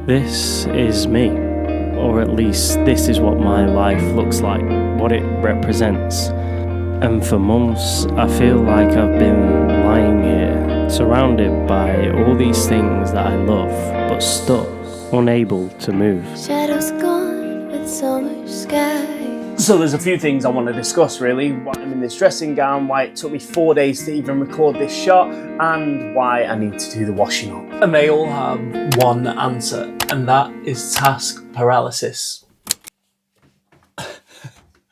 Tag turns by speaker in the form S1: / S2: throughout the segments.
S1: This is me, or at least this is what my life looks like, what it represents. And for months, I feel like I've been lying here, surrounded by all these things that I love, but stuck, unable to move.
S2: Shadows gone with summer sky.
S3: So there's a few things I want to discuss really. Why I'm in this dressing gown, why it took me 4 days to even record this shot, and why I need to do the washing up.
S4: And they all have one answer, and that is task paralysis.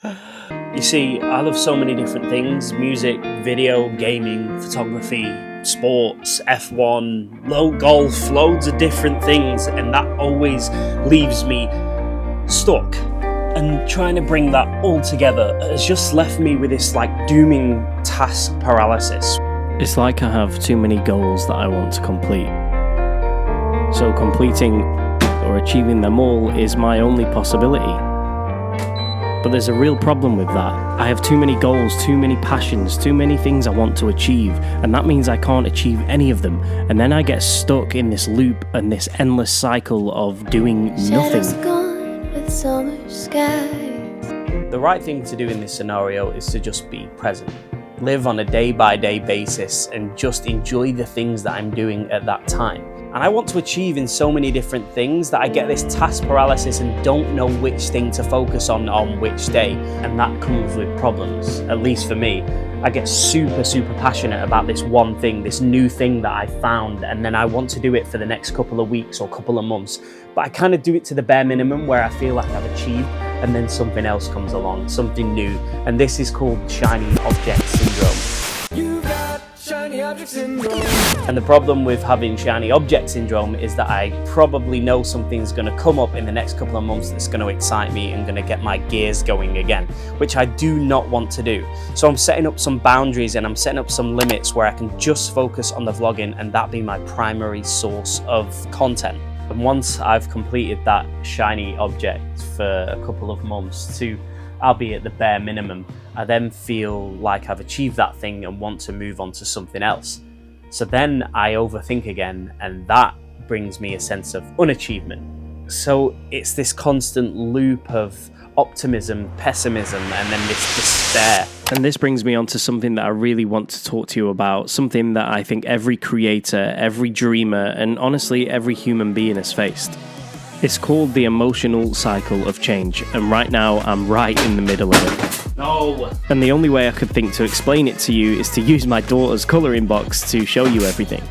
S3: You see, I love so many different things: music, video, gaming, photography, sports, F1, golf, loads of different things, and that always leaves me stuck. And trying to bring that all together has just left me with this dooming task paralysis.
S1: It's like I have too many goals that I want to complete. So completing or achieving them all is my only possibility. But there's a real problem with that. I have too many goals, too many passions, too many things I want to achieve, and that means I can't achieve any of them. And then I get stuck in this loop and this endless cycle of doing nothing.
S2: Shadows gone with summer skies.
S3: The right thing to do in this scenario is to just be present. Live on a day-by-day basis and just enjoy the things that I'm doing at that time. And I want to achieve in so many different things that I get this task paralysis and don't know which thing to focus on which day. And that comes with problems, at least for me. I get super passionate about this one thing, this new thing that I found, and then I want to do it for the next couple of weeks or couple of months. But I kind of do it to the bare minimum where I feel like I've achieved, and then something else comes along, something new. And this is called shiny object syndrome.
S5: You got shiny object syndrome.
S3: And the problem with having shiny object syndrome is that I probably know something's going to come up in the next couple of months that's going to excite me and going to get my gears going again, which I do not want to do. So I'm setting up some boundaries and I'm setting up some limits where I can just focus on the vlogging and that be my primary source of content. And once I've completed that shiny object for a couple of months to, I'll be at the bare minimum, I then feel like I've achieved that thing and want to move on to something else. So then I overthink again, and that brings me a sense of unachievement. So it's this constant loop of optimism, pessimism, and then this despair.
S1: And this brings me on to something that I really want to talk to you about, something that I think every creator, every dreamer, and honestly every human being has faced. It's called the emotional cycle of change, and right now I'm right in the middle of it.
S3: No!
S1: And the only way I could think to explain it to you is to use my daughter's colouring box to show you everything.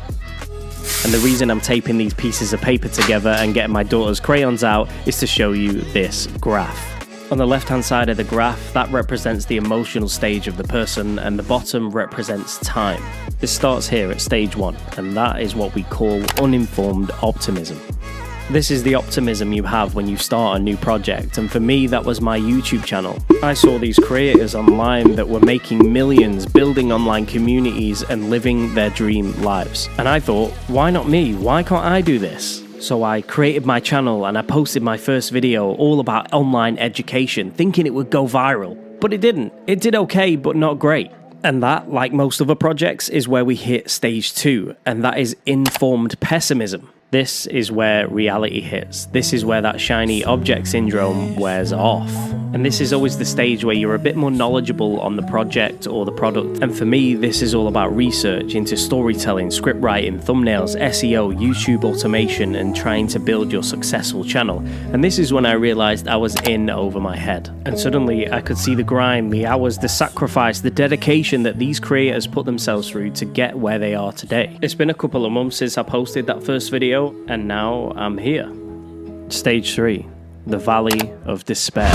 S1: And the reason I'm taping these pieces of paper together and getting my daughter's crayons out is to show you this graph. On the left-hand side of the graph, that represents the emotional stage of the person, and the bottom represents time. This starts here at stage 1, and that is what we call uninformed optimism. This is the optimism you have when you start a new project, and for me that was my YouTube channel. I saw these creators online that were making millions, building online communities and living their dream lives. And I thought, why not me? Why can't I do this? So I created my channel and I posted my first video all about online education, thinking it would go viral. But it didn't. It did okay, but not great. And that, like most other projects, is where we hit stage 2, and that is informed pessimism. This is where reality hits. This is where that shiny object syndrome wears off. And this is always the stage where you're a bit more knowledgeable on the project or the product. And for me, this is all about research into storytelling, script writing, thumbnails, SEO, YouTube automation, and trying to build your successful channel. And this is when I realized I was in over my head. And suddenly I could see the grind, the hours, the sacrifice, the dedication that these creators put themselves through to get where they are today. It's been a couple of months since I posted that first video, and now I'm here. Stage 3, the Valley of Despair.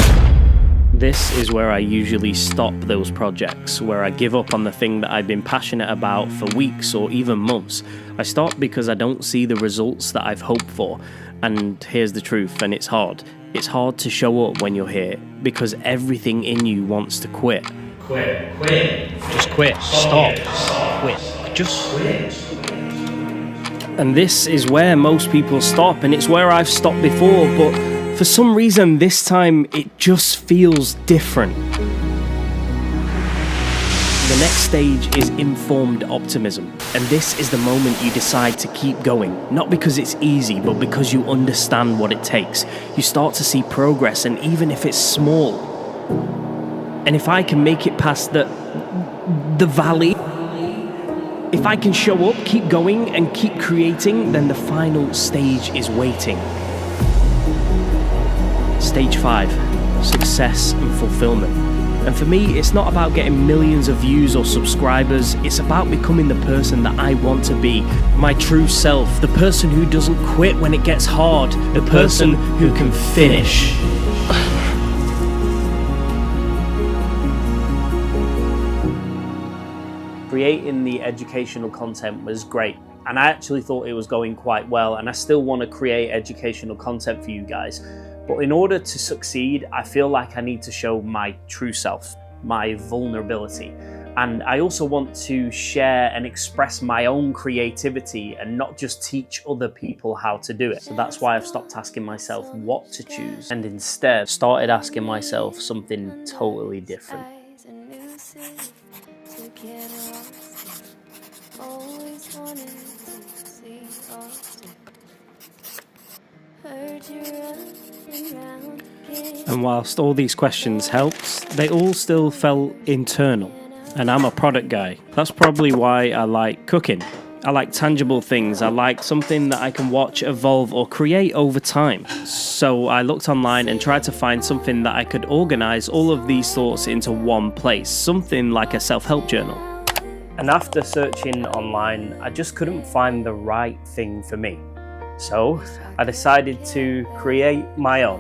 S1: This is where I usually stop those projects, where I give up on the thing that I've been passionate about for weeks or even months. I stop because I don't see the results that I've hoped for. And here's the truth, and it's hard. It's hard to show up when you're here, because everything in you wants to quit.
S3: Quit.
S1: Just quit. Stop. Quit. Just quit. And this is where most people stop, and it's where I've stopped before, but for some reason this time it just feels different. The next stage is informed optimism, and this is the moment you decide to keep going, not because it's easy, but because you understand what it takes. You start to see progress, and even if it's small, and if I can make it past the valley, if I can show up, keep going, and keep creating, then the final stage is waiting. Stage 5, success and fulfillment. And for me, it's not about getting millions of views or subscribers, it's about becoming the person that I want to be. My true self, the person who doesn't quit when it gets hard, the person who can finish.
S3: Creating the educational content was great, and I actually thought it was going quite well, and I still want to create educational content for you guys. But in order to succeed, I feel like I need to show my true self, my vulnerability. And I also want to share and express my own creativity and not just teach other people how to do it. So that's why I've stopped asking myself what to choose and instead started asking myself something totally different.
S1: And whilst all these questions helped, they all still felt internal. And I'm a product guy. That's probably why I like cooking. I like tangible things. I like something that I can watch evolve or create over time. So I looked online and tried to find something that I could organize all of these thoughts into one place, something like a self-help journal.
S3: And after searching online, I just couldn't find the right thing for me. So I decided to create my own.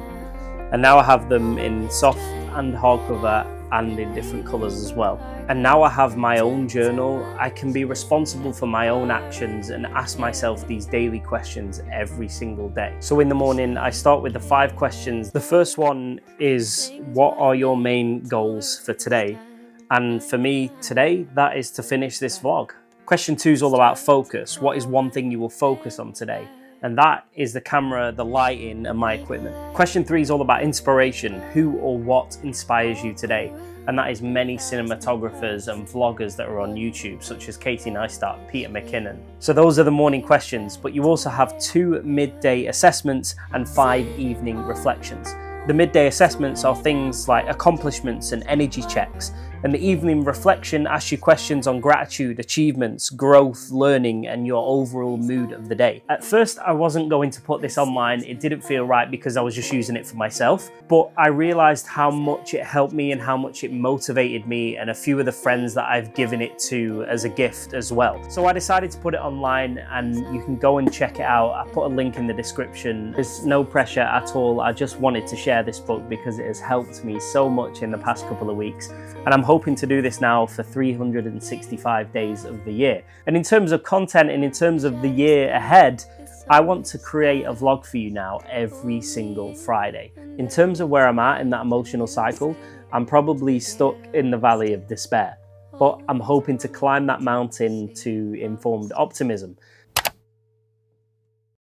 S3: And now I have them in soft and hardcover and in different colours as well. And now I have my own journal. I can be responsible for my own actions and ask myself these daily questions every single day. So in the morning, I start with the 5 questions. The first one is, what are your main goals for today? And for me today, that is to finish this vlog. Question 2 is all about focus. What is one thing you will focus on today? And that is the camera, the lighting, and my equipment. Question 3 is all about inspiration. Who or what inspires you today? And that is many cinematographers and vloggers that are on YouTube, such as Katie Neistat, Peter McKinnon. So those are the morning questions, but you also have 2 midday assessments and 5 evening reflections. The midday assessments are things like accomplishments and energy checks, and the evening reflection asks you questions on gratitude, achievements, growth, learning, and your overall mood of the day. At first, I wasn't going to put this online. It didn't feel right because I was just using it for myself, but I realized how much it helped me and how much it motivated me and a few of the friends that I've given it to as a gift as well. So I decided to put it online, and you can go and check it out. I put a link in the description. There's no pressure at all. I just wanted to share this book because it has helped me so much in the past couple of weeks, and I'm hoping to do this now for 365 days of the year. And in terms of content and in terms of the year ahead, I want to create a vlog for you now every single Friday. In terms of where I'm at in that emotional cycle, I'm probably stuck in the valley of despair, but I'm hoping to climb that mountain to informed optimism.